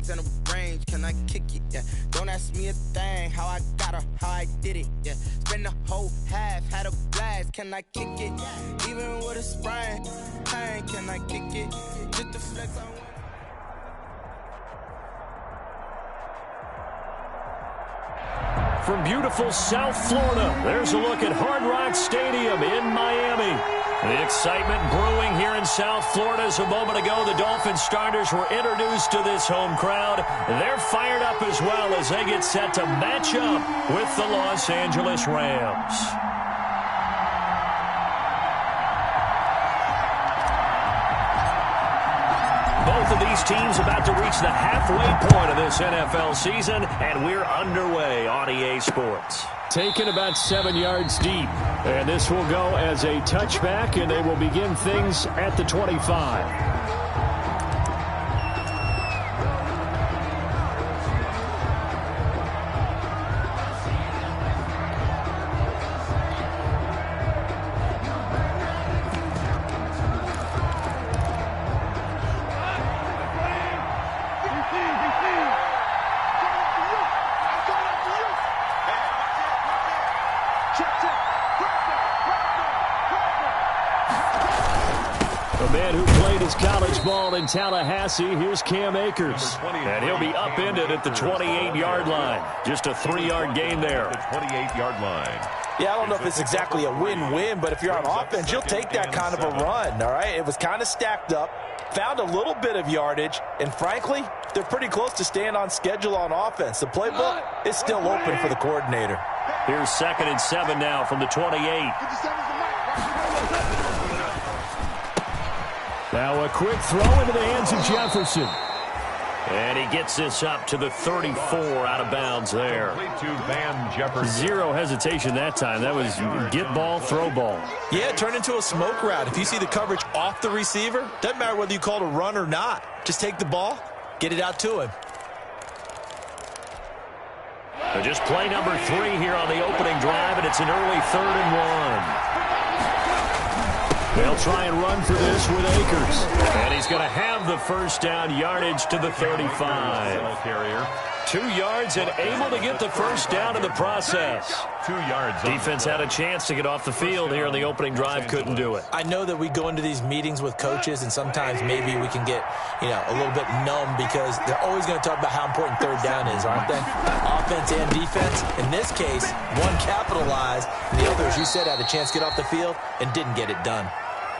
rings and a range, can I kick it? Yeah. Don't ask me a thing, how I got her, how I did it. Yeah. Spend the whole half, had a blast, can I kick it? Even with a sprain, pain, can I kick it? Just the flex I want. From beautiful South Florida, there's a look at Hard Rock Stadium in Miami. The excitement brewing here in South Florida as a moment ago the Dolphins starters were introduced to this home crowd. They're fired up as well as they get set to match up with the Los Angeles Rams. Both of these teams about to reach the halfway point of this NFL season, and we're underway on EA Sports. Taken about 7 yards deep, and this will go as a touchback, and they will begin things at the 25. In Tallahassee, here's Cam Akers. And he'll be upended at the 28-yard line. Just a 3-yard gain there. The 28-yard line. Yeah, I don't know if it's exactly a win-win, but if you're on offense, you'll take that kind of a run, all right? It was kind of stacked up, found a little bit of yardage, and frankly, they're pretty close to staying on schedule on offense. The playbook is still open for the coordinator. Here's 2nd and 7 now from the 28. Now a quick throw into the hands of Jefferson. And he gets this up to the 34 out of bounds there. Zero hesitation that time. That was get ball, throw ball. Yeah, turn into a smoke route. If you see the coverage off the receiver, doesn't matter whether you call it a run or not. Just take the ball, get it out to him. So just play number 3 here on the opening drive, and it's an early 3rd and 1. They'll try and run for this with Akers. And he's going to have the first down, yardage to the 35. 2 yards and able to get the first down in the process. 2 yards. Defense had a chance to get off the field here in the opening drive, couldn't do it. I know that we go into these meetings with coaches, and sometimes maybe we can get, a little bit numb because they're always going to talk about how important 3rd down is, aren't they? Offense and defense. In this case, one capitalized, and the other, as you said, had a chance to get off the field and didn't get it done.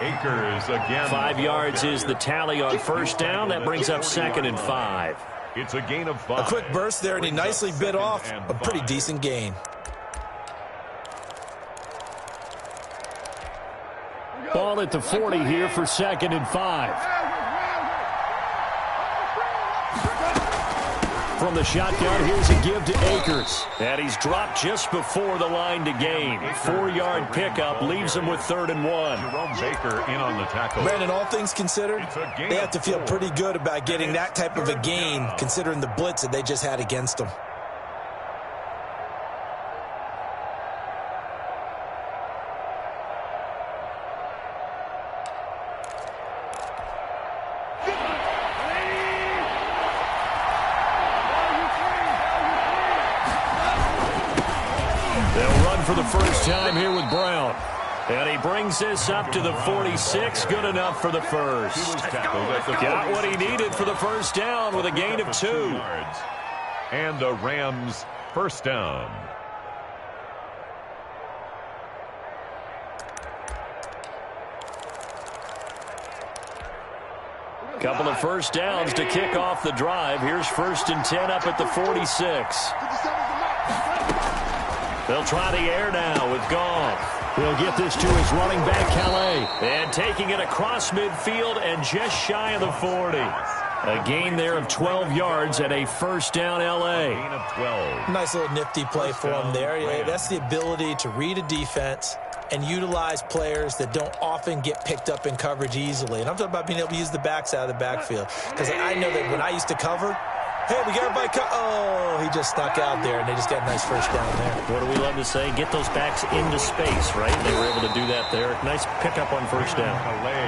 Akers again. 5 yards is the tally on first down. That brings up 2nd and 5. It's a gain of 5. A quick burst there, and he nicely bit off a pretty decent gain. Ball at the 40 here for 2nd and 5. From the shotgun, here's a give to Akers. And he's dropped just before the line to gain. 4-yard pickup leaves him with 3rd and 1. Jerome Baker in on the tackle. Brandon, all things considered, they have to feel pretty good about getting that type of a gain, considering the blitz that they just had against them. For the first time here with Brown. And he brings this up to the 46. Good enough for the first. Got what he needed for the first down with a gain of 2. And the Rams first down. Couple of first downs to kick off the drive. Here's 1st and 10 up at the 46. They'll try the air now with Goff. He'll get this to his running back, Calais. And taking it across midfield and just shy of the 40. A gain there of 12 yards and a first down L.A. Gain of 12. Nice little nifty play for him there. Yeah, that's the ability to read a defense and utilize players that don't often get picked up in coverage easily. And I'm talking about being able to use the backs out of the backfield. Because I know that when I used to cover, Hey, we got everybody cut. Oh, he just snuck out there, and they just got a nice first down there. What do we love to say? Get those backs into space, right? They were able to do that there. Nice pickup on first down.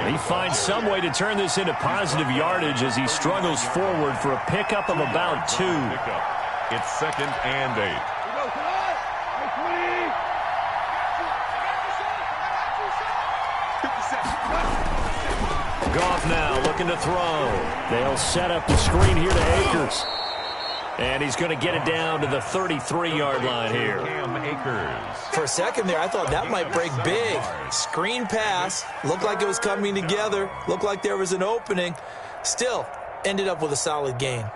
He finds some way to turn this into positive yardage as he struggles forward for a pickup of about 2. It's 2nd and 8. Goff now looking to throw. They'll set up the screen here to Akers. And he's going to get it down to the 33-yard line here. For a second there, I thought that might break big. Screen pass. Looked like it was coming together. Looked like there was an opening. Still, ended up with a solid gain.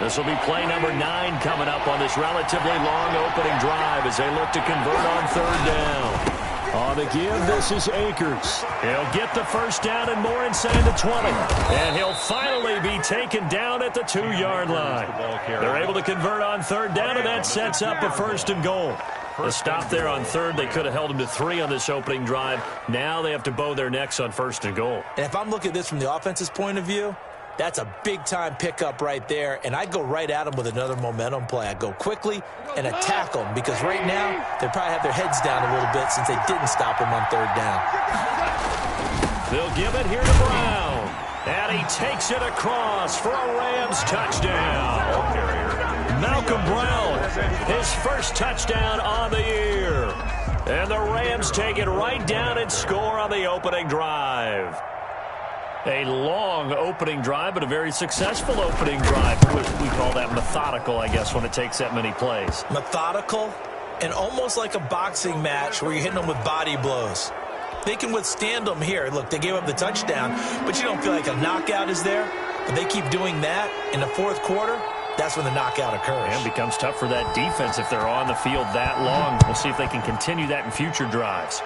This will be play number 9 coming up on this relatively long opening drive as they look to convert on 3rd down. On the give, this is Akers. He'll get the first down and more inside the 20. And he'll finally be taken down at the 2-yard line. They're able to convert on 3rd down, and that sets up a 1st and goal. A stop there on 3rd. They could have held him to 3 on this opening drive. Now they have to bow their necks on 1st and goal. And if I'm looking at this from the offense's point of view, that's a big-time pickup right there, and I'd go right at them with another momentum play. I'd go quickly and attack them because right now they probably have their heads down a little bit since they didn't stop him on 3rd down. They'll give it here to Brown, and he takes it across for a Rams touchdown. Malcolm Brown, his first touchdown on the year. And the Rams take it right down and score on the opening drive. A long opening drive, but a very successful opening drive. We call that methodical, I guess, when it takes that many plays. Methodical and almost like a boxing match where you're hitting them with body blows. They can withstand them here. Look, they gave up the touchdown, but you don't feel like a knockout is there. But they keep doing that in the 4th quarter. That's when the knockout occurs. And it becomes tough for that defense if they're on the field that long. We'll see if they can continue that in future drives.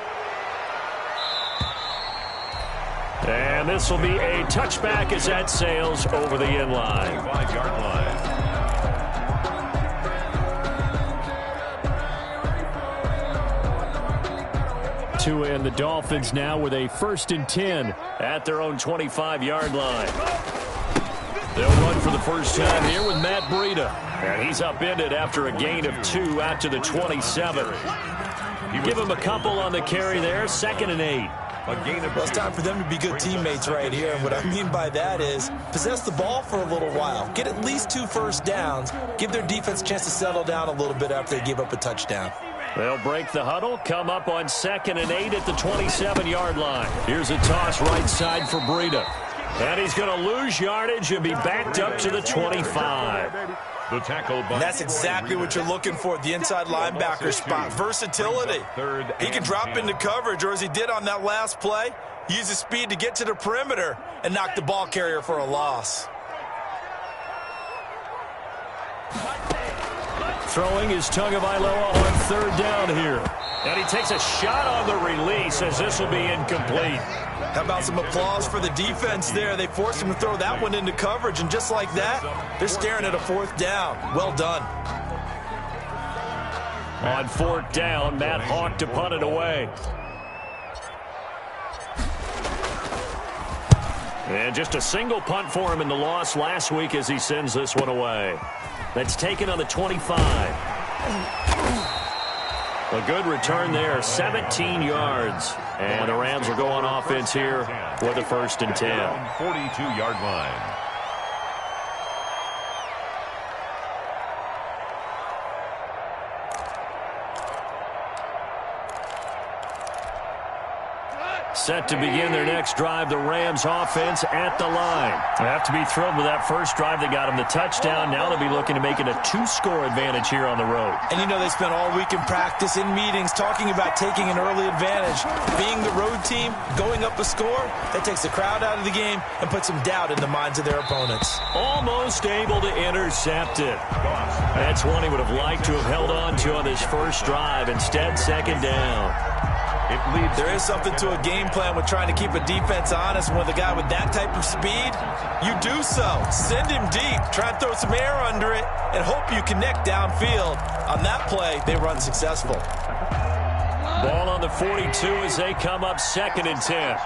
And this will be a touchback as that sails over the end line. 5-yard line. Tua and the Dolphins now with a 1st and 10 at their own 25-yard line. They'll run for the first time here with Matt Breida. And he's upended after a gain of 2 out to the 27. Give him a couple on the carry there, 2nd and 8. Well, it's time for them to be good teammates right here. And what I mean by that is possess the ball for a little while. Get at least 2 first downs. Give their defense a chance to settle down a little bit after they give up a touchdown. They'll break the huddle, come up on 2nd and 8 at the 27-yard line. Here's a toss right side for Breida. And he's going to lose yardage and be backed up to the 25. The tackle by that's exactly what you're looking for, the inside linebacker spot. Versatility. He can drop into coverage, or as he did on that last play, use his speed to get to the perimeter and knock the ball carrier for a loss. Throwing is Tagovailoa on 3rd down here. And he takes a shot on the release as this will be incomplete. How about some applause for the defense there? They forced him to throw that one into coverage, and just like that, they're staring at a 4th down. Well done. On 4th down, Matt Hawk to punt it away. And just a single punt for him in the loss last week as he sends this one away. That's taken on the 25. A good return there, 17 yards. And the Rams will go on offense here with a 1st and 10. 42-yard line. Set to begin their next drive, the Rams offense at the line. They have to be thrilled with that first drive that got them the touchdown. Now they'll be looking to make it a 2-score advantage here on the road. And you know they spent all week in practice, in meetings, talking about taking an early advantage. Being the road team, going up a score, that takes the crowd out of the game and puts some doubt in the minds of their opponents. Almost able to intercept it. That's one he would have liked to have held on to on this first drive. Instead, 2nd down. There is something to a game plan with trying to keep a defense honest. With a guy with that type of speed, you do so. Send him deep. Try and throw some air under it and hope you connect downfield. On that play, they run successful. Ball on the 42 as they come up 2nd and 10.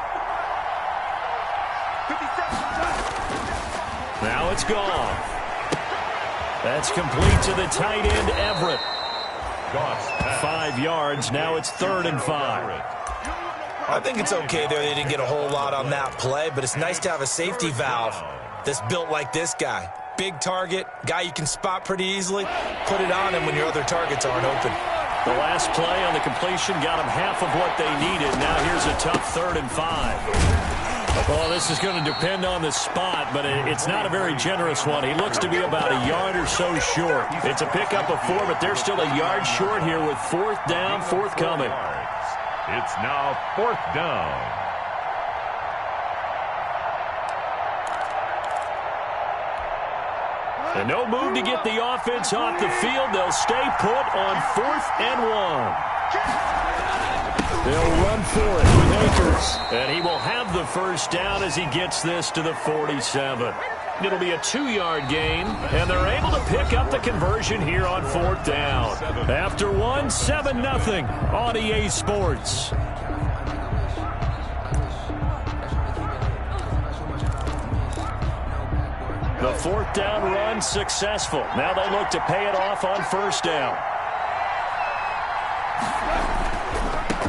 Now it's gone. That's complete to the tight end, Everett. 5 yards. Now it's 3rd and 5. I think it's okay there. They didn't get a whole lot on that play, but it's nice to have a safety valve that's built like this guy. Big target, guy you can spot pretty easily. Put it on him when your other targets aren't open. The last play on the completion got them half of what they needed. Now here's a tough 3rd and 5. Well, this is going to depend on the spot, but it's not a very generous one. He looks to be about a yard or so short. It's a pickup of 4, but they're still a yard short here with 4th down, forthcoming. It's now 4th down. And no move to get the offense off the field. They'll stay put on 4th and 1. They'll run for it with Akers. And he will have the first down as he gets this to the 47. It'll be a 2-yard gain, and they're able to pick up the conversion here on 4th down. After 1, 7-0 on EA Sports. The 4th down run successful. Now they look to pay it off on 1st down.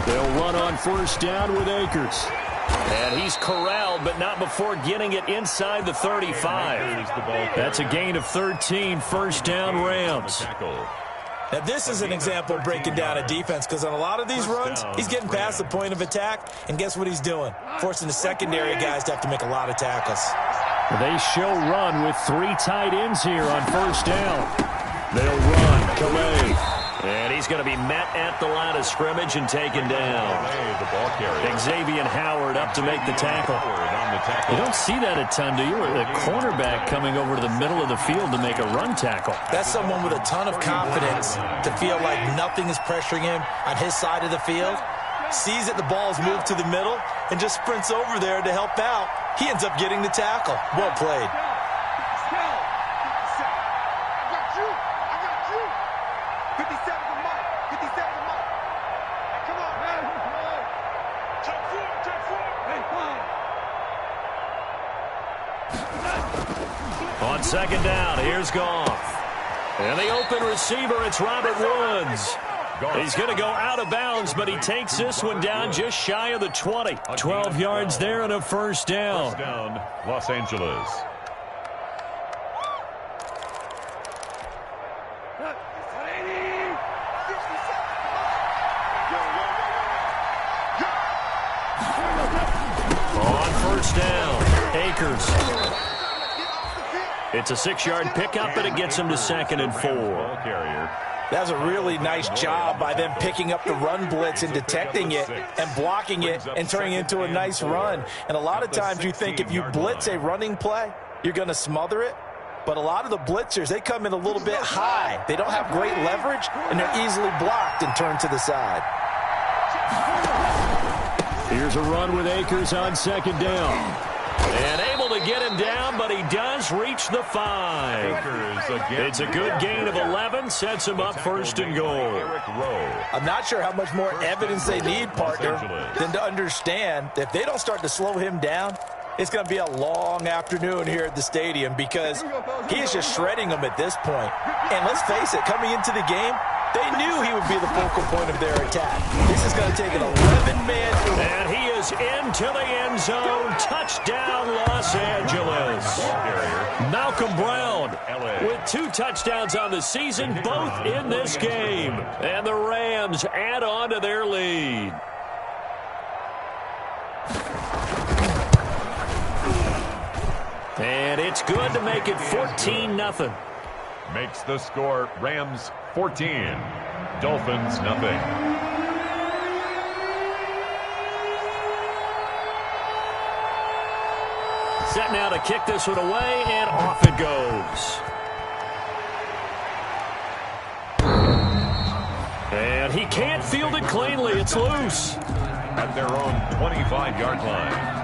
They'll run on 1st down with Akers. And he's corralled, but not before getting it inside the 35. That's a gain of 13, 1st down Rams. Now, this is an example of breaking down a defense, because on a lot of these runs, he's getting past the point of attack, and guess what he's doing? Forcing the secondary guys to have to make a lot of tackles. They show run with 3 tight ends here on 1st down. They'll run. Calais. And he's going to be met at the line of scrimmage and taken down. Xavier Howard up to make the tackle. You don't see that a ton, do you? A cornerback coming over to the middle of the field to make a run tackle. That's someone with a ton of confidence to feel like nothing is pressuring him on his side of the field. Sees that the ball's moved to the middle and just sprints over there to help out. He ends up getting the tackle. Well played. On 2nd down, here's Goff. And the open receiver, it's Robert Woods. He's going to go out of bounds, but he takes this one down just shy of the 20. 12 yards there and a 1st down. 1st down, Los Angeles. On 1st down, Akers. It's a 6-yard pickup, but it gets him to 2nd and 4. That was a really nice job by them picking up the run blitz and detecting it and blocking it and turning it into a nice run. And a lot of times you think if you blitz a running play, you're going to smother it. But a lot of the blitzers, they come in a little bit high. They don't have great leverage, and they're easily blocked and turned to the side. Here's a run with Akers on 2nd down. And able to get him down, but he does reach the 5. It's a good gain of 11, sets him up 1st and goal. I'm not sure how much more evidence they need, partner, than to understand that if they don't start to slow him down, it's going to be a long afternoon here at the stadium, because he is just shredding them at this point. And let's face it, coming into the game, they knew he would be the focal point of their attack. This is going to take an 11-man. And he is into the end zone. Touchdown, Los Angeles. Malcolm Brown with 2 touchdowns on the season, both in this game. And the Rams add on to their lead. And it's good to make it 14-0. Makes the score Rams 14, Dolphins nothing. Set now to kick this one away, and off it goes. And he can't field it cleanly. It's loose. At their own 25-yard line.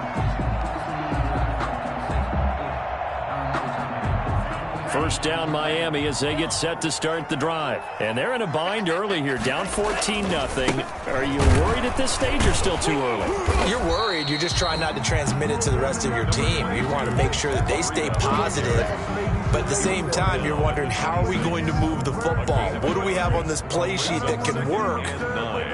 First down Miami as they get set to start the drive. And they're in a bind early here, down 14-0. Are you worried at this stage or still too early? You're worried. You're just trying not to transmit it to the rest of your team. You want to make sure that they stay positive. But at the same time, you're wondering, how are we going to move the football? What do we have on this play sheet that can work?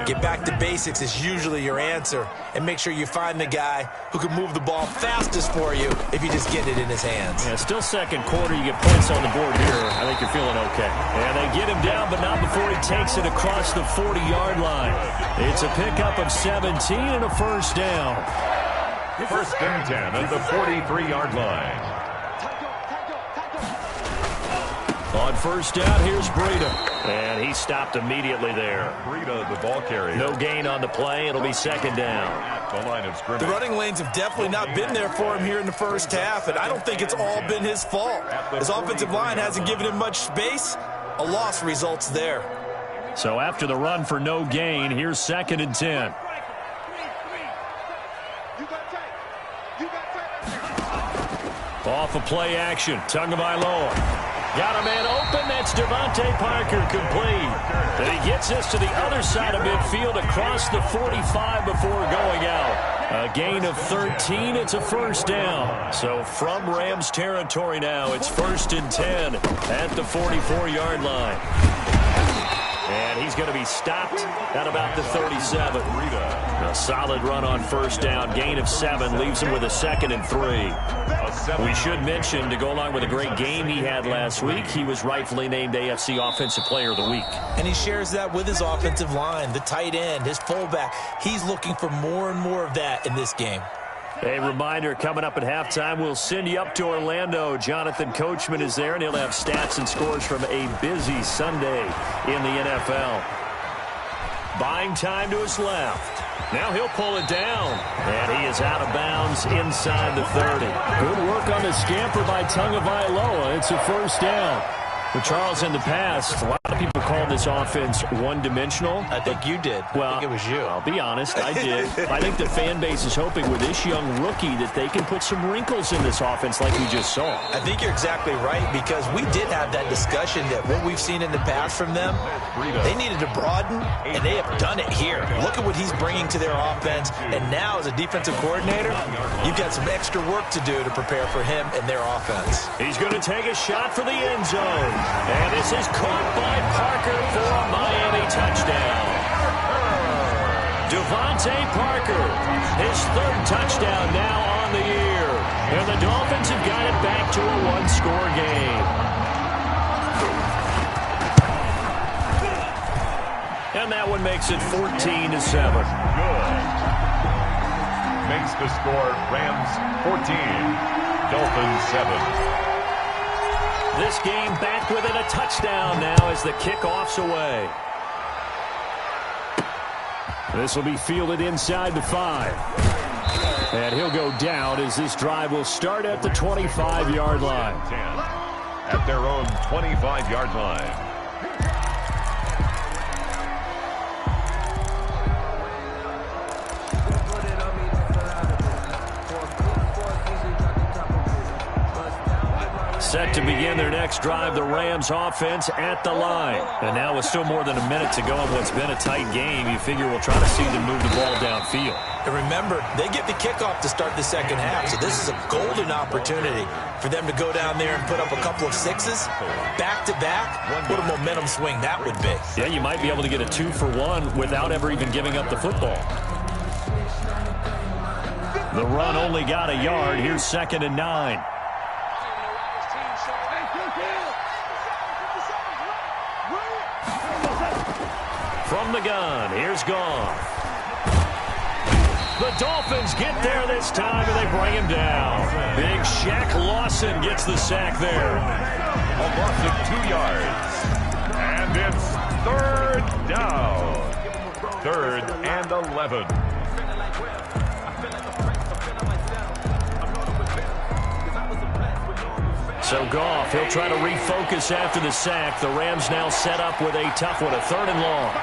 Get back to basics is usually your answer. And make sure you find the guy who can move the ball fastest for you if you just get it in his hands. Yeah, still second quarter. You get points on the board here. I think you're feeling okay. And they get him down, but not before he takes it across the 40-yard line. It's a pickup of 17 and a first down. First and 10 at the 43-yard line. On first down, here's Breida. And he stopped immediately there. Breida, the ball carrier. No gain on the play. It'll be second down. The line of scrimmage. The running lanes have definitely not been there for him here in the first half, and I don't think it's all been his fault. His offensive line hasn't given him much space. A loss results there. So after the run for no gain, here's second and 10. Off of play action, Tagovailoa. Got a man open. That's Devontae Parker, complete. And he gets this to the other side of midfield across the 45 before going out. A gain of 13. It's a first down. So from Rams territory now, it's first and 10 at the 44-yard line. And he's going to be stopped at about the 37. A solid run on first down. Gain of 7 leaves him with a second and 3. We should mention, to go along with a great game he had last week, he was rightfully named AFC Offensive Player of the Week. And he shares that with his offensive line, the tight end, his fullback. He's looking for more and more of that in this game. A reminder, coming up at halftime, we'll send you up to Orlando. Jonathan Coachman is there, and he'll have stats and scores from a busy Sunday in the NFL. Buying time to his left. Now he'll pull it down, and he is out of bounds inside the 30. Good work on the scamper by Tagovailoa. It's a first down. But Charles, in the past, a lot of people call this offense one-dimensional. I think you did. Well, I think it was you. I'll be honest, I did. I think the fan base is hoping with this young rookie that they can put some wrinkles in this offense like we just saw. I think you're exactly right, because we did have that discussion that what we've seen in the past from them, they needed to broaden, and they have done it here. Look at what he's bringing to their offense, and now as a defensive coordinator, you've got some extra work to do to prepare for him and their offense. He's going to take a shot for the end zone. And this is caught by Parker for a Miami touchdown. Devontae Parker, his third touchdown now on the year. And the Dolphins have got it back to a one-score game. And that one makes it 14-7. Good. Makes the score Rams 14, Dolphins 7. This game back within a touchdown now as the kickoff's away. This will be fielded inside the 5. And he'll go down as this drive will start at the 25-yard line. At their own 25-yard line. Set to begin their next drive, the Rams offense at the line. And now with still more than a minute to go in what's been a tight game, you figure we'll try to see them move the ball downfield. And remember, they get the kickoff to start the second half, so this is a golden opportunity for them to go down there and put up a couple of sixes back-to-back. What a momentum swing that would be. Yeah, you might be able to get a 2-for-1 without ever even giving up the football. The run only got a yard. Here's second and 9. From the gun, here's Goff. The Dolphins get there this time, and they bring him down. Big Shaq Lawson gets the sack there. A loss of 2 yards. And it's third down. 3rd and 11. So Goff, he'll try to refocus after the sack. The Rams now set up with a tough one, a 3rd and long.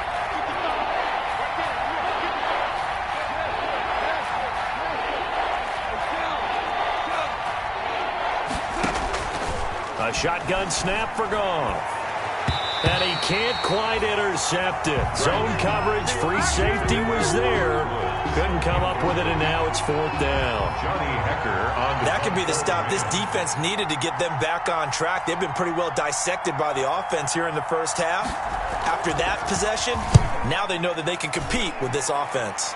A shotgun snap for Goff. And he can't quite intercept it. Zone coverage, free safety was there. Couldn't come up with it, and now it's 4th down. Johnny Hecker on that could be the stop this defense needed to get them back on track. They've been pretty well dissected by the offense here in the first half. After that possession, now they know that they can compete with this offense.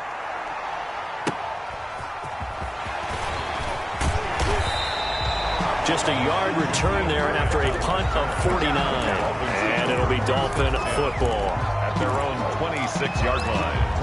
Just a yard return there after a punt of 49. And it'll be Dolphin football. At their own 26-yard line.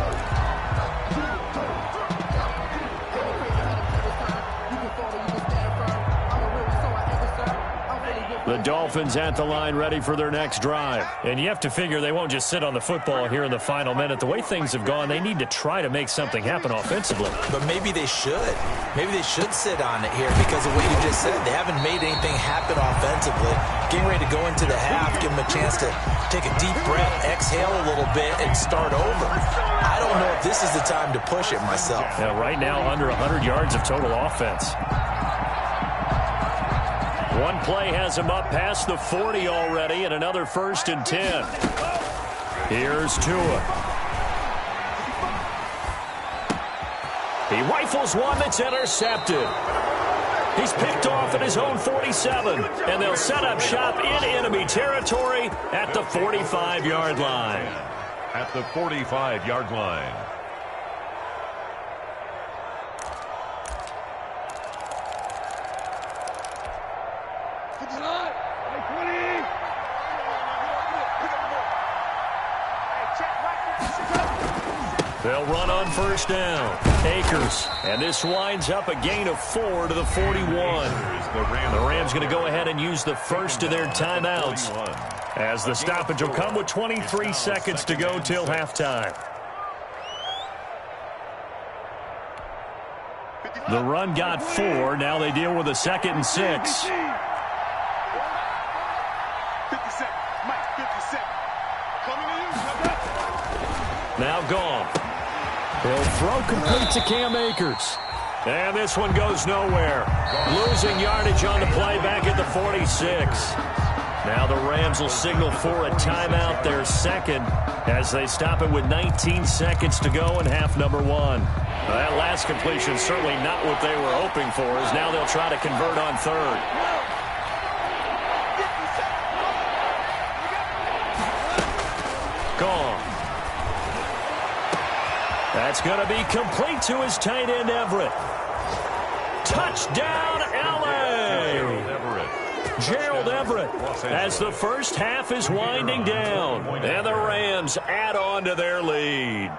The Dolphins at the line ready for their next drive. And you have to figure they won't just sit on the football here in the final minute. The way things have gone, they need to try to make something happen offensively. But maybe they should. Maybe they should sit on it here because of what you just said. They haven't made anything happen offensively. Getting ready to go into the half, give them a chance to take a deep breath, exhale a little bit, and start over. I don't know if this is the time to push it myself. Yeah, right now, under 100 yards of total offense. One play has him up past the 40 already, and another 1st and 10. Here's Tua. He rifles one that's intercepted. He's picked off at his own 47, and they'll set up shop in enemy territory at the 45-yard line. At the 45-yard line. They'll run on 1st down. Akers. And this winds up a gain of 4 to the 41. The Rams going to go ahead and use the first of their timeouts, as the stoppage will come with 23 seconds to go till halftime. The run got 4. Now they deal with a 2nd and 6. Now gone. He'll throw complete to Cam Akers. And this one goes nowhere. Losing yardage on the play back at the 46. Now the Rams will signal for a timeout, their second, as they stop it with 19 seconds to go in half number 1. That last completion certainly not what they were hoping for, as now they'll try to convert on 3rd. Gone. That's going to be complete to his tight end, Everett. Touchdown, L.A. Gerald Everett, as the first half is winding down, and the Rams add on to their lead.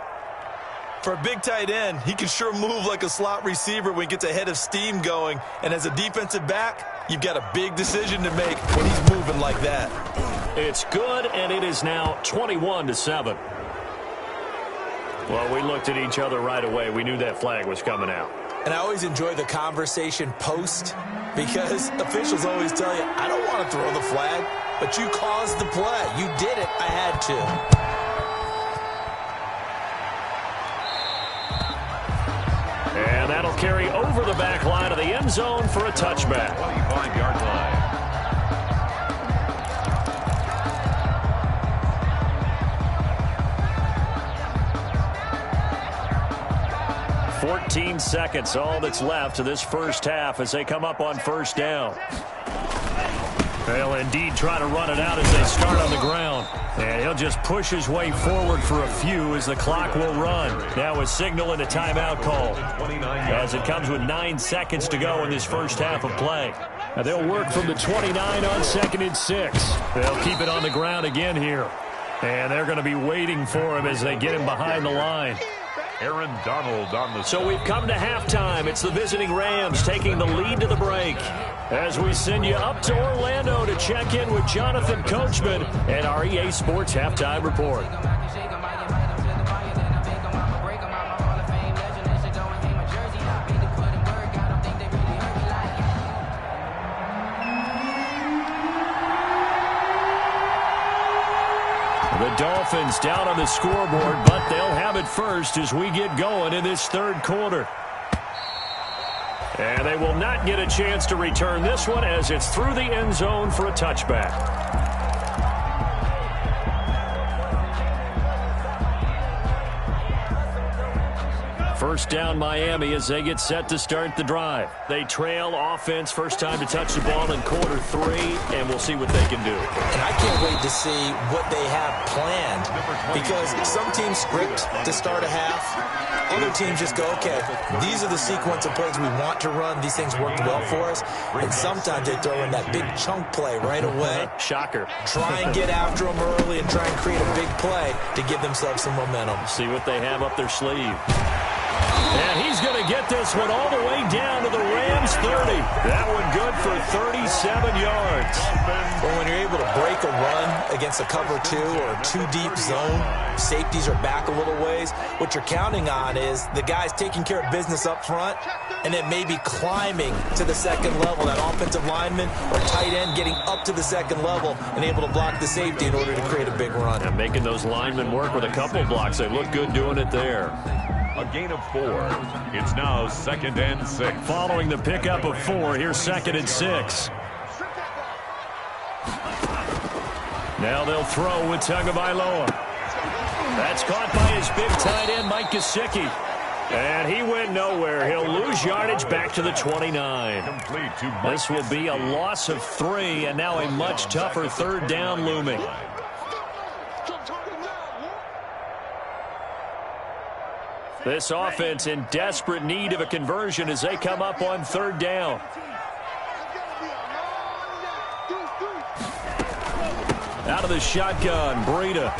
For a big tight end, he can sure move like a slot receiver when he gets a head of steam going. And as a defensive back, you've got a big decision to make when he's moving like that. It's good, and it is now 21-7. Well, we looked at each other right away. We knew that flag was coming out. And I always enjoy the conversation post, because officials always tell you, I don't want to throw the flag, but you caused the play. You did it. I had to. And that'll carry over the back line of the end zone for a touchback. 25-yard line. 14 seconds, all that's left of this first half as they come up on 1st down. They'll indeed try to run it out as they start on the ground. And he'll just push his way forward for a few as the clock will run. Now a signal and a timeout call, as it comes with 9 seconds to go in this first half of play. Now they'll work from the 29 on 2nd and 6. They'll keep it on the ground again here. And they're going to be waiting for him as they get him behind the line. Aaron Donald on the So we've come to halftime. It's the visiting Rams taking the lead to the break, as we send you up to Orlando to check in with Jonathan Coachman and our EA Sports Halftime Report. The Dolphins down on the scoreboard, but they'll have it first as we get going in this third quarter. And they will not get a chance to return this one as it's through the end zone for a touchback. First down Miami as they get set to start the drive. They trail offense, first time to touch the ball in quarter 3, and we'll see what they can do. And I can't wait to see what they have planned, because some teams script to start a half. Other teams just go, okay, these are the sequence of plays we want to run. These things worked well for us. And sometimes they throw in that big chunk play right away. Shocker. Try and get after them early and try and create a big play to give themselves some momentum. See what they have up their sleeve. And he's going to get this one all the way down to the Rams 30. That one good for 37 yards. Well, when you're able to break a run against a cover 2 or a 2-deep zone, safeties are back a little ways. What you're counting on is the guys taking care of business up front and then maybe climbing to the second level. That offensive lineman or tight end getting up to the second level and able to block the safety in order to create a big run. And making those linemen work with a couple blocks. They look good doing it there. A gain of 4. It's now 2nd and 6. Following the pickup of 4, here's 2nd and 6. Now they'll throw with Tagovailoa. That's caught by his big tight end, Mike Gesicki. And he went nowhere. He'll lose yardage back to the 29. This will be a loss of 3, and now a much tougher 3rd down looming. This offense in desperate need of a conversion as they come up on 3rd down. Out of the shotgun, Breida.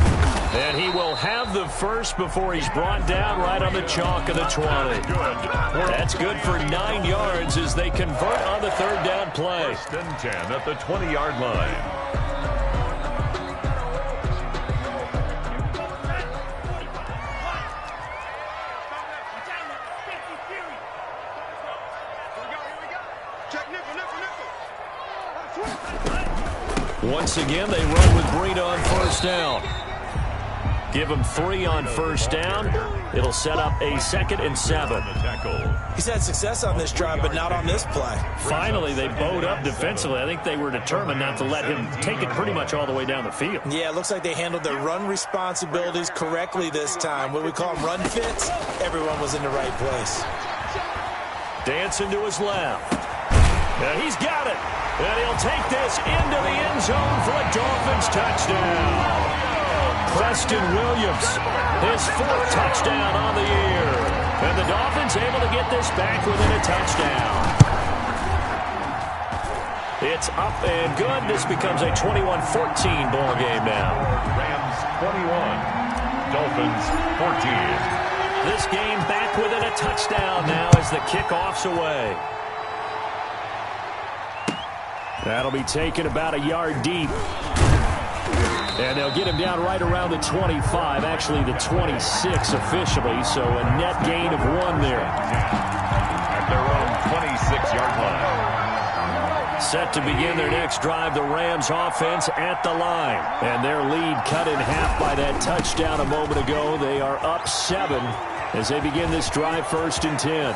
And he will have the first before he's brought down right on the chalk of the 20. That's good for 9 yards as they convert on the 3rd down play. 1st and 10 at the 20-yard line. Once again, they run with Breida on 1st down. Give him 3 on 1st down. It'll set up a 2nd and 7. He's had success on this drive, but not on this play. Finally, they bowed up defensively. I think they were determined not to let him take it pretty much all the way down the field. Yeah, it looks like they handled their run responsibilities correctly this time. What we call them run fits, everyone was in the right place. Dancing to his left. And he's got it. And he'll take this into the end zone for a Dolphins touchdown. Preston Williams, his 4th touchdown on the year. And the Dolphins able to get this back within a touchdown. It's up and good. This becomes a 21-14 ball game now. Rams 21, Dolphins 14. This game back within a touchdown now as the kickoff's away. That'll be taken about a yard deep. And they'll get him down right around the 25, actually the 26 officially, so a net gain of 1 there. At their own 26-yard line. Set to begin their next drive, the Rams offense at the line. And their lead cut in half by that touchdown a moment ago. They are up 7 as they begin this drive 1st and 10.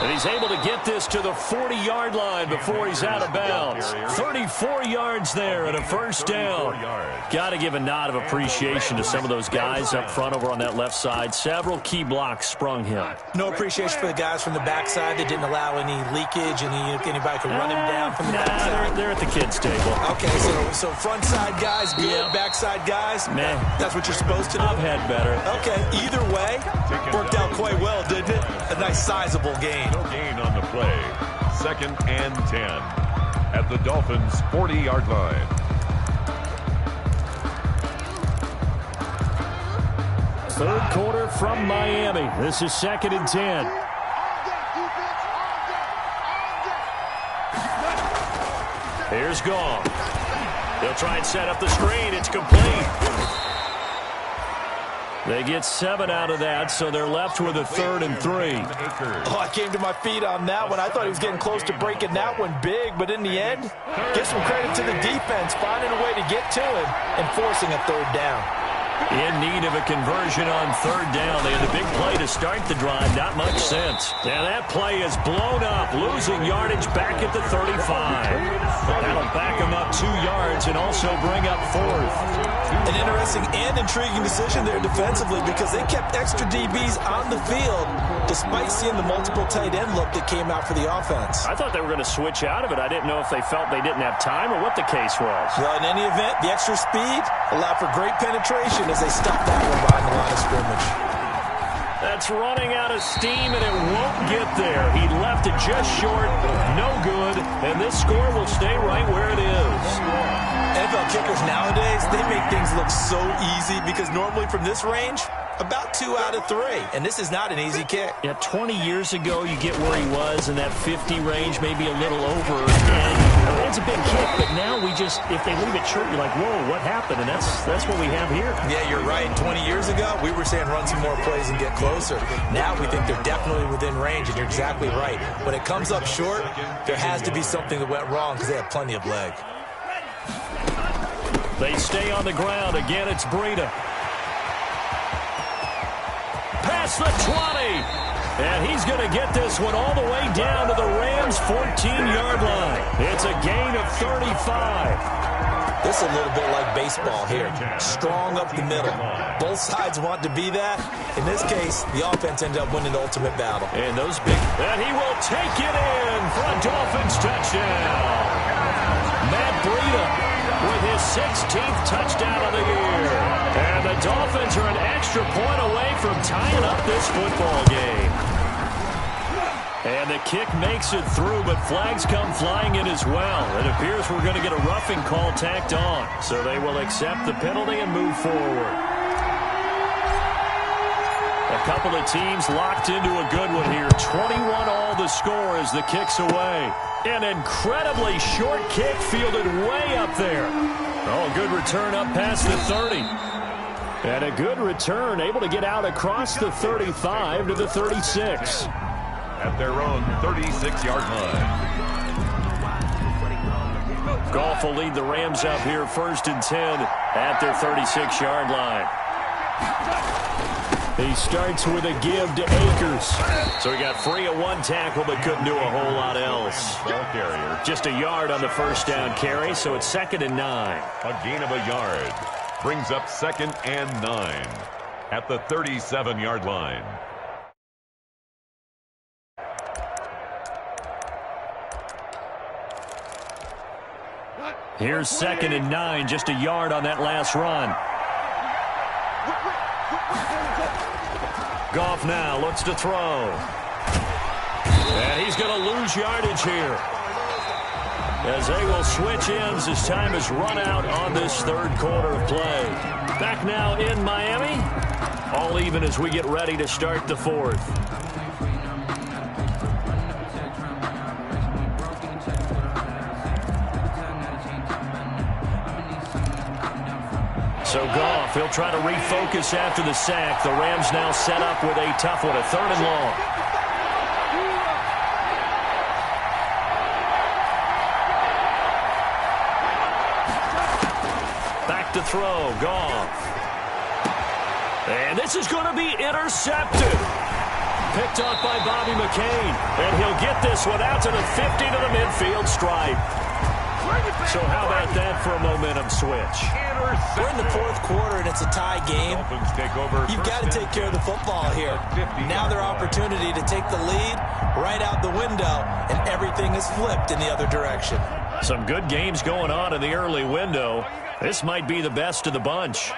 And he's able to get this to the 40-yard line before he's out of bounds. 34 yards there and a 1st down. Got to give a nod of appreciation to some of those guys up front over on that left side. Several key blocks sprung him. No appreciation for the guys from the backside that didn't allow any leakage and anybody could run him down from the backside. They're at the kids' table. Okay, so front side guys good, backside guys, man, that's what you're supposed to do. I've had better. Okay, either way, worked out quite well, didn't it? A nice sizable gain. No gain on the play. 2nd and 10 at the Dolphins' 40-yard line. Third quarter from Miami. This is 2nd and 10. Here's Gong. They'll try and set up the screen. It's complete. They get 7 out of that, so they're left with a 3rd and 3. Oh, I came to my feet on that one. I thought he was getting close to breaking that one big, but in the end, give some credit to the defense, finding a way to get to him and forcing a 3rd down. In need of a conversion on third down. They had a big play to start the drive. Not much sense. Now that play is blown up, losing yardage back at the 35. That'll back them up 2 yards and also bring up fourth. An interesting and intriguing decision there defensively because they kept extra DBs on the field despite seeing the multiple tight end look that came out for the offense. I thought they were going to switch out of it. I didn't know if they felt they didn't have time or what the case was. Well, in any event, the extra speed allowed for great penetration as they stopped that one behind the line of scrimmage. That's running out of steam, and it won't get there. He left it just short, no good, and this score will stay right where it is. NFL kickers nowadays, they make things look so easy because normally from this range, about 2 out of 3, and this is not an easy kick. Yeah, 20 years ago, you get where he was in that 50 range, maybe a little over, and it's a big kick, but now we just, if they leave it short, you're like, whoa, what happened? And that's what we have here. Yeah, you're right. 20 years ago, we were saying run some more plays and get closer. Now we think they're definitely within range, and you're exactly right. When it comes up short, there has to be something that went wrong because they have plenty of leg. They stay on the ground. Again, it's Breida. Past the 20. And he's going to get this one all the way down to the Rams' 14-yard line. It's a gain of 35. This is a little bit like baseball here. Strong up the middle. Both sides want to be that. In this case, the offense ended up winning the ultimate battle. And those big... And he will take it in for a Dolphins touchdown. Matt Breida with his 16th touchdown of the year. And the Dolphins are an extra point away from tying up this football game. And the kick makes it through, but flags come flying in as well. It appears we're going to get a roughing call tacked on. So they will accept the penalty and move forward. A couple of teams locked into a good one here. 21 all the score as the kick's away. An incredibly short kick fielded way up there. Oh, good return up past the 30. And a good return, able to get out across the 35 to the 36. At their own 36-yard line. Goff will lead the Rams up here 1st and 10 at their 36-yard line. He starts with a give to Akers. So he got free of one tackle but couldn't do a whole lot else. Ball carrier. Just a yard on the first down carry, so it's 2nd and 9. A gain of a yard. Brings up 2nd and 9 at the 37-yard line. Here's 2nd and 9, just a yard on that last run. Goff now looks to throw. And he's going to lose yardage here, as they will switch ends as time has run out on this third quarter of play. Back now in Miami, all even as we get ready to start the fourth. So Goff, he'll try to refocus after the sack. The Rams now set up with a tough one, a 3rd and long. Back to throw, Goff. And this is going to be intercepted. Picked off by Bobby McCain. And he'll get this one out to the 50 to the midfield stripe. So how about that for a momentum switch? We're in the 4th quarter and it's a tie game. You've got to take care of the football here. Now their opportunity to take the lead right out the window, and everything is flipped in the other direction. Some good games going on in the early window. This might be the best of the bunch.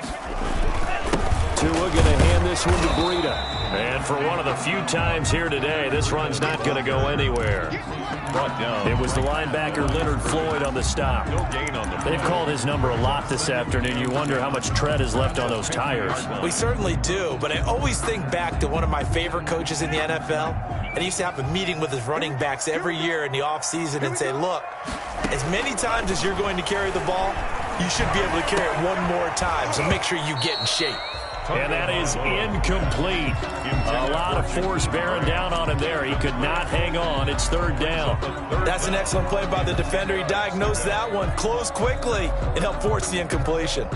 Tua going to hand this one to Breida. And for one of the few times here today, this run's not going to go anywhere. It was the linebacker Leonard Floyd on the stop. They've called his number a lot this afternoon. You wonder how much tread is left on those tires. We certainly do, but I always think back to one of my favorite coaches in the NFL, and he used to have a meeting with his running backs every year in the offseason and say, look, as many times as you're going to carry the ball, you should be able to carry it one more time, so make sure you get in shape. And that is incomplete. A lot of force bearing down on him there. He could not hang on. It's 3rd down. That's an excellent play by the defender. He diagnosed that one, closed quickly, and helped force the incompletion.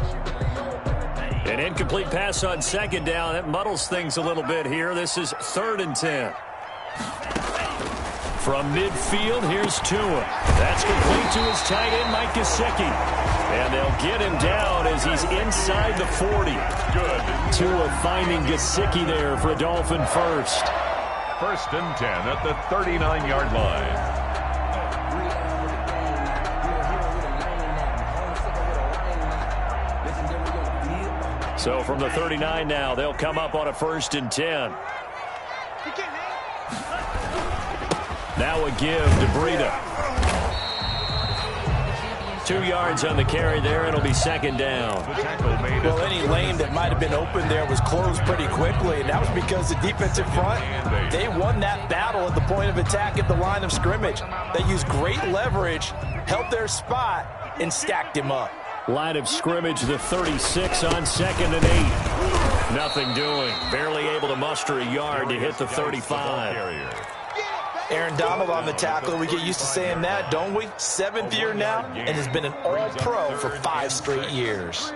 An incomplete pass on second down. That muddles things a little bit here. This is 3rd and 10. From midfield, here's Tua. That's complete to his tight end, Mike Gesicki. And they'll get him down as he's inside the 40. Good. Tua finding Gesicki there for a Dolphin first. 1st and 10 at the 39-yard line. So from the 39 now, they'll come up on a 1st and 10. Now a give to Breida. 2 yards on the carry there. It'll be 2nd down. Well, any lane that might have been open there was closed pretty quickly, and that was because the defensive front, they won that battle at the point of attack at the line of scrimmage. They used great leverage, held their spot, and stacked him up. Line of scrimmage, the 36 on 2nd and 8. Nothing doing. Barely able to muster a yard to hit the 35. Aaron Donald on the tackle. We get used to saying that, don't we? 7th year now, and has been an all-pro for 5 straight years.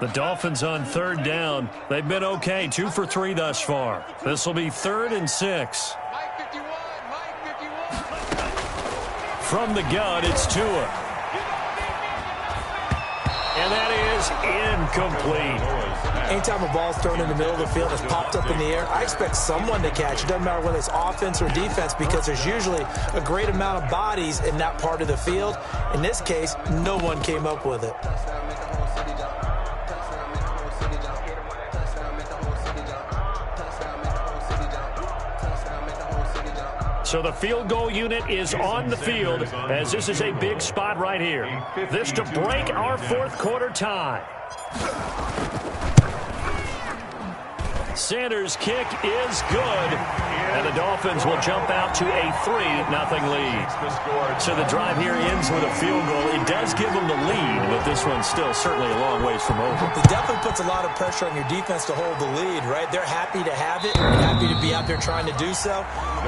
The Dolphins on 3rd down. They've been okay, 2 for 3 thus far. This will be 3rd and 6. From the gun, it's Tua. And that is incomplete. Anytime a ball's thrown in the middle of the field, it's popped up in the air, I expect someone to catch. It doesn't matter whether it's offense or defense, because there's usually a great amount of bodies in that part of the field. In this case, no one came up with it. So the field goal unit is on the field, as this is a big spot right here. This to break our 4th quarter tie. Sanders' kick is good, and the Dolphins will jump out to a 3-0 lead. So the drive here ends with a field goal. It does give them the lead, but this one's still certainly a long ways from over. It definitely puts a lot of pressure on your defense to hold the lead, right? They're happy to have it, and happy to be out there trying to do so.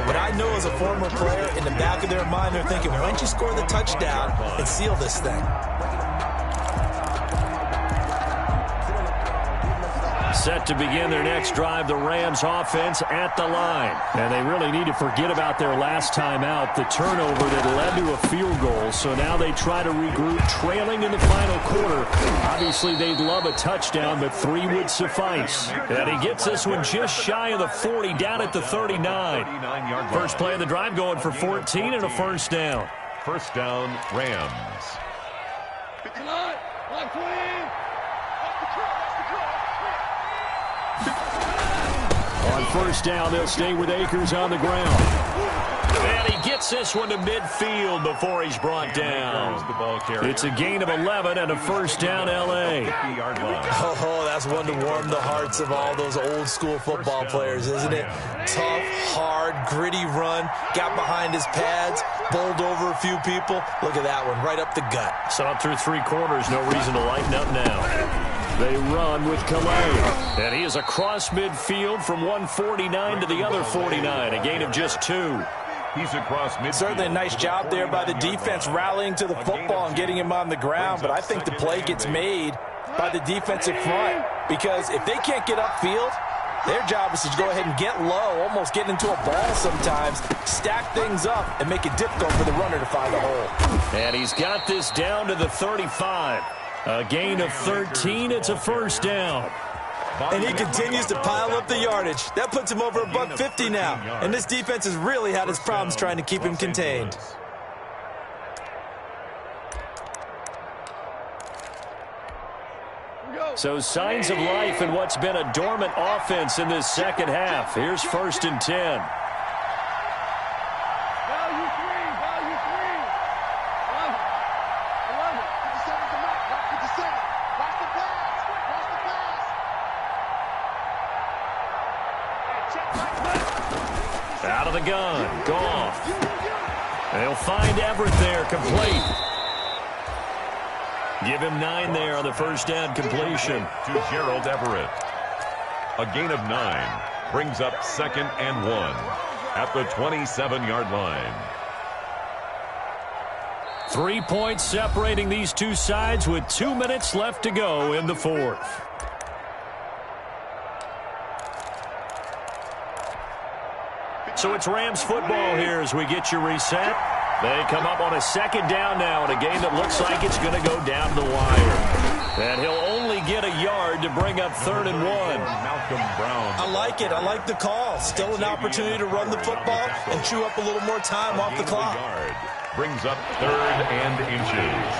But I know as a former player, in the back of their mind, they're thinking, why don't you score the touchdown and seal this thing? Set to begin their next drive, the Rams offense at the line. And they really need to forget about their last time out, the turnover that led to a field goal. So now they try to regroup, trailing in the final quarter. Obviously, they'd love a touchdown, but 3 would suffice. And he gets this one just shy of the 40, down at the 39. First play of the drive going for 14 and a 1st down. 1st down, Rams. On 1st down, they'll stay with Akers on the ground. And he gets this one to midfield before he's brought down. It's a gain of 11 and a 1st down, L.A. Oh, that's one to warm the hearts of all those old-school football players, isn't it? Tough, hard, gritty run, got behind his pads, bowled over a few people. Look at that one, right up the gut. Saw it through 3 quarters, no reason to lighten up now. They run with Calais, and he is across midfield from one 49 to the other 49, a gain of just 2. He's across midfield. Certainly a nice job there by the defense rallying to the football and getting him on the ground, but I think the play gets made by the defensive front, because if they can't get upfield, their job is to go ahead and get low, almost get into a ball sometimes, stack things up, and make it difficult for the runner to find a hole. And he's got this down to the 35. A gain of 13. It's a 1st down. And he continues to pile up the yardage. That puts him over $150 now. And this defense has really had its problems trying to keep him contained. So signs of life in what's been a dormant offense in this 2nd half. Here's 1st and 10. Out of the gun, Goff. They'll find Everett there, complete. Give him 9 there on the 1st down completion. To Gerald Everett. A gain of 9 brings up 2nd and 1 at the 27-yard line. 3 points separating these two sides with 2 minutes left to go in the fourth. So it's Rams football here as we get you reset. They come up on a second down now in a game that looks like it's going to go down the wire. And he'll only get a yard to bring up 3rd and 1. Malcolm Brown. I like it. I like the call. Still an opportunity to run the football and chew up a little more time off the clock. Brings up 3rd and inches.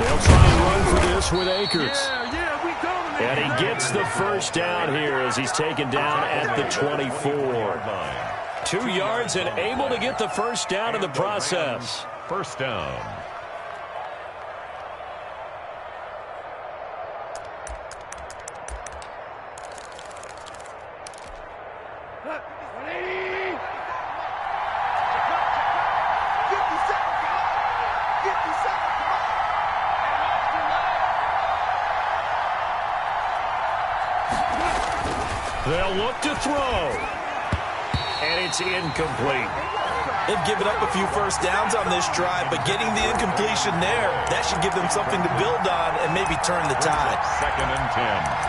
They'll try and run for this with Akers. And he gets the first down here as he's taken down at the 24. 2 yards and able to get the first down in the process. First down. They'll look to throw. And it's incomplete. They've given up a few first downs on this drive, but getting the incompletion there, that should give them something to build on and maybe turn the tide. 2nd and 10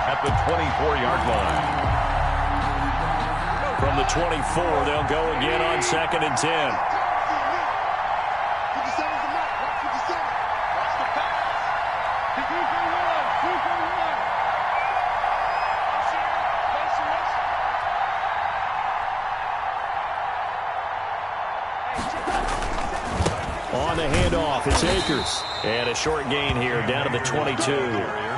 at the 24-yard line. From the 24, they'll go again on 2nd and 10. On the handoff, it's Akers. And a short gain here down to the 22.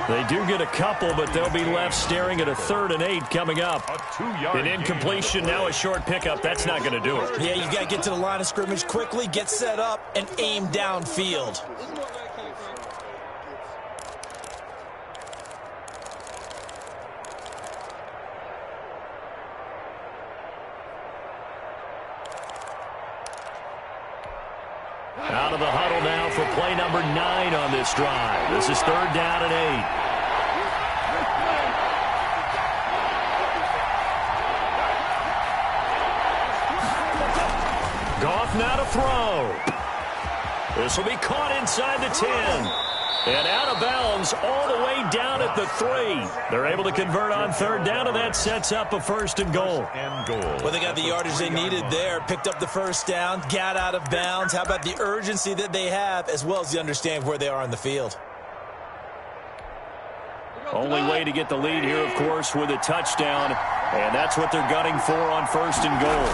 They do get a couple, but they'll be left staring at a 3rd and 8 coming up. An incompletion, now a short pickup. That's not going to do it. Yeah, you got to get to the line of scrimmage quickly, get set up, and aim downfield. Out of the huddle now for play number 9 on this drive. This is 3rd down and 8. Goff now to throw. This will be caught inside the 10. And out of bounds all the way down at the 3. They're able to convert on 3rd down, and that sets up a 1st and goal. Well, they got the yardage they needed there, picked up the first down, got out of bounds. How about the urgency that they have, as well as they understand where they are on the field? Only way to get the lead here, of course, with a touchdown, and that's what they're gunning for on 1st and goal.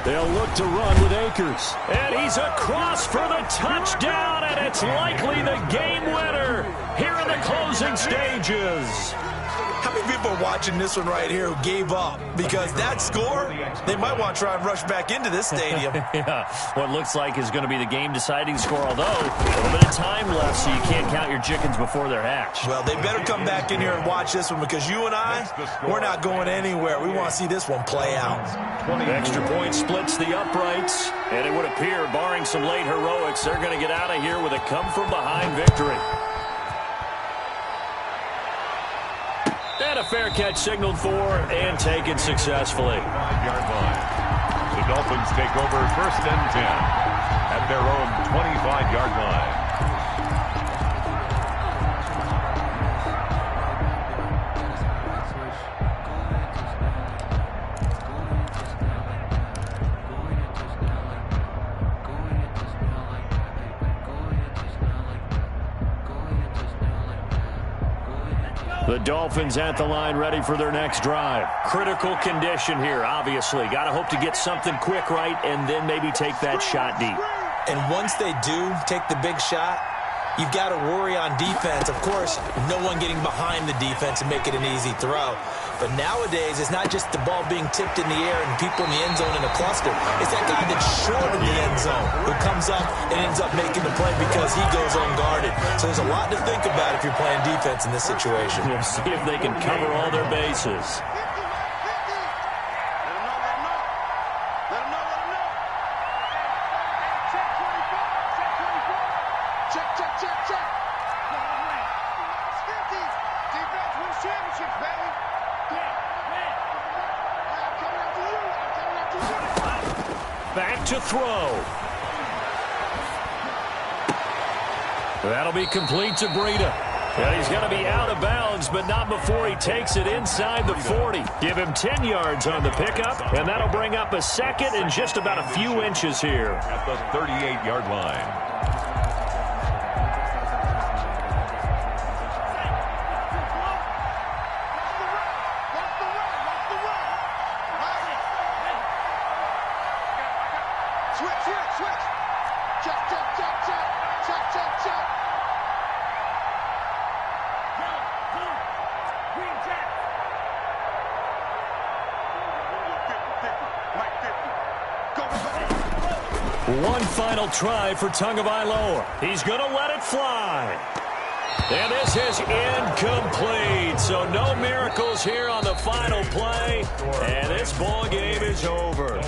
They'll look to run with Akers. And he's across for the touchdown, and it's likely the game winner here in the closing stages. How many people are watching this one right here who gave up? Because that score, they might want to try and rush back into this stadium. Yeah, what looks like is going to be the game-deciding score, although a little bit of time left, so you can't count your chickens before they're hatched. Well, they better come back in here and watch this one, because you and I, we're not going anywhere. We want to see this one play out. Extra point splits the uprights, and it would appear, barring some late heroics, they're going to get out of here with a come-from-behind victory. And a fair catch signaled for and taken successfully. 5-yard line. The Dolphins take over 1st and 10 at their own 25-yard line. The Dolphins at the line, ready for their next drive. Critical condition here, obviously. Got to hope to get something quick right and then maybe take that shot deep. And once they do take the big shot, you've got to worry on defense. Of course, no one getting behind the defense and make it an easy throw. But nowadays, it's not just the ball being tipped in the air and people in the end zone in a cluster. It's that guy that's short of the end zone who comes up and ends up making the play because he goes unguarded. So there's a lot to think about if you're playing defense in this situation. We'll see if they can cover all their bases. Check. Back to throw. That'll be complete to Breida. And he's going to be out of bounds, but not before he takes it inside the 40. Give him 10 yards on the pickup, and that'll bring up a second and just about a few inches here. At the 38-yard line. One final try for Tagovailoa. He's going to let it fly. And this is incomplete. So no miracles here on the final play. And this ball game is over.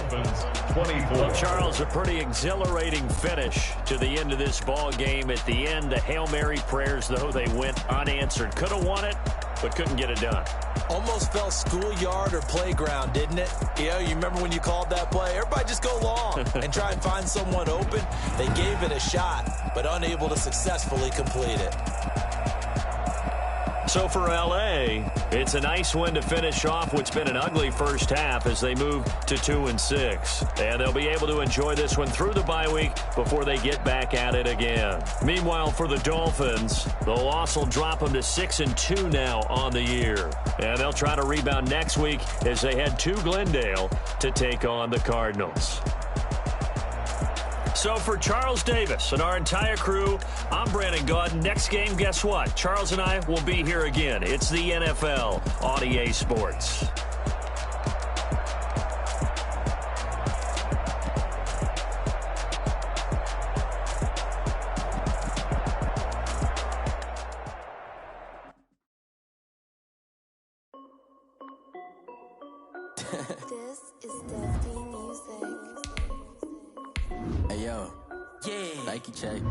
Well, Charles, a pretty exhilarating finish to the end of this ball game. At the end, the Hail Mary prayers, though, they went unanswered. Could have won it, but couldn't get it done. Almost felt schoolyard or playground, didn't it? You know, you remember when you called that play? Everybody just go long and try and find someone open. They gave it a shot, but unable to successfully complete it. So for L.A., it's a nice win to finish off what's been an ugly first half as they move to 2-6. And they'll be able to enjoy this one through the bye week before they get back at it again. Meanwhile, for the Dolphins, the loss will drop them to 6-2 now on the year. And they'll try to rebound next week as they head to Glendale to take on the Cardinals. So for Charles Davis and our entire crew, I'm Brandon Gaudin. Next game, guess what? Charles and I will be here again. It's the NFL on EA Sports. This is Dusty Music. Hey, yo. Yeah. Nike check.